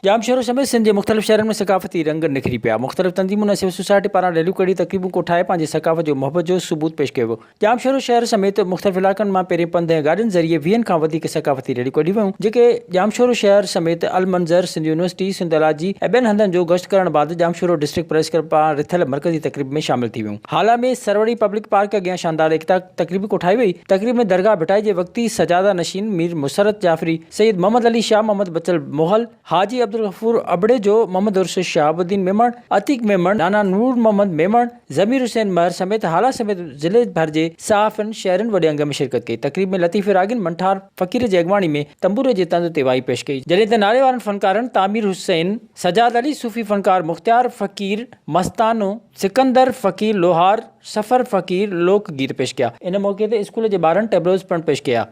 जाम शहरों समेत सिंध के मुख्तलिफ़ शहरनि में सकाफ़ती रंग निखरी पिया। मुख्तलिफ़ तंज़ीमुनि सिविल सोसाइटी पारां रैलियूं कढी तक़रीबूं कोठाए पंहिंजी सकाफ़त जो मुहबत जो सबूत पेश कयो वियो। जाम शहरों शहर समेत मुख्तलिफ़ इलाक़नि मां पहिरीं पंध ऐं गाॾियुनि ज़रिए 20 खां वधीक सकाफ़ती रैलियूं कढी वियूं, जेके जाम शहरों शहर समेत अल मंज़र, सिंध यूनिवर्सिटी, सिंध अलाजी ऐं ॿियनि हंधनि जो गश्त करण बाद जाम शहरों डिस्ट्रिक्ट प्रेस क्लब पारां रिथियल मरकज़ी तक़रीब में शामिल थी वियूं। हाल में सरवड़ी पब्लिक पार्क अॻियां शानदार एकता तक़रीब कोठाई वई। तक़रीब में दरगाह भिटाई जे वक़्ती सजादा नशीन मीर मुसरत जाफ़री, सैयद मोहम्मद अली शाह, मोहम्मद बचल मोहल, हाजी अब्दुल गफूर अबड़े जो, मोहम्मद उर्स शहाबुद्दीन मेमण, अतीक मेमण, नाना नूर मोहम्मद मेमण, ज़मीर हुसैन महर समेत हाला समेत ज़िले भर जे साफ़िन शहरनि वॾे अंग में शिरकत कई। तक़रीब में लतीफ़ रागिन मंठार फ़कीर जे अॻवानी में तंबूरे जे तंद ते वाई पेश कई, जॾहिं त नाले वारनि फ़नकारनि तामीर हुसैन, सजाद अली, सूफ़ी फ़नकार मुख़्तियार फ़कीर मस्तानो, सिकंदर फ़कीर लोहार, सफ़र फ़कीर लोक गीत पेश किया। इन मौके ते स्कूल जे ॿारनि टेबलोज़ पिणु पेश कया।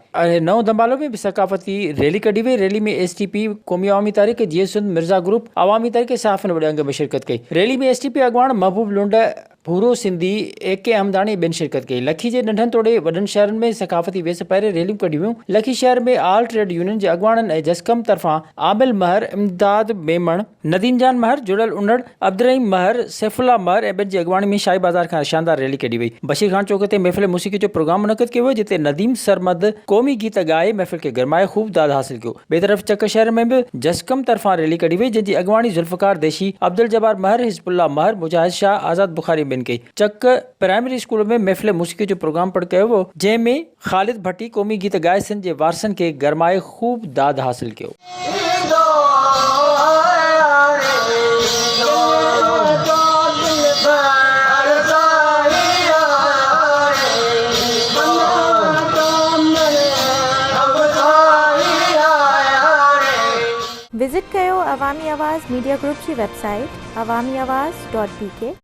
नओं दंबालो में भी सकाफ़ती रैली कढी वई। रैली में STP क़ौमी अवामी तहरीक, GS मिर्ज़ा ग्रुप, अवामी तहरीक साफ़िन वॾे अंग में शिरकत कई। रैली में STP अॻवान महबूब लुंड, भूरो सिंधी, AK हमदानी ॿियनि शिरकत कई। लखी जे नंढनि तोड़े वॾनि शहरनि में सकाफ़ती वेस पहिरें रैलियूं कढी वियूं। लखी शहर में आल ट्रेड यूनियन जे अॻवाननि ऐं जसकम तरफ़ां आमिल महर, इमदाद मेमण, नदीम जान महर, जुड़ल उनड़, अब्दुर्रहीम महर, सैफुल्ला महर ऐं ॿियनि जी अॻवानी में शाही बाज़ार खां शानदार रैली कढी वई। बशीर खान चौक ते महफ़िल मूसीक़ी जो प्रोग्राम मुनक़िद कयो वियो, जिते नदीम सरमद क़ौमी गीत ॻाए महफ़िल खे गरमाए ख़ूब दाद हासिल कयो। ॿिए तरफ़ चक शहर में बि जसकम तरफ़ां रैली कढी वई, जंहिंजी अॻवानी ज़ुल्फ़कार देशी, अब्दुल जब्बार महर, हिज़बुल्ला महर, मुजाहिद शाह, आज़ाद बुखारी ॿियनि कई। चक प्राइमरी स्कूल में महफ़िल मूसीक़ी जो प्रोग्राम पिणु कयो वियो, जंहिं में ख़ालिद भट्टी क़ौमी गीत ॻाए सिंध जे वारसनि खे गरमाए ख़ूब दाद हासिल कयो। विज़िट कयो अवामी आवाज़ मीडिया ग्रुप जी वेबसाइट awamiawaz.bk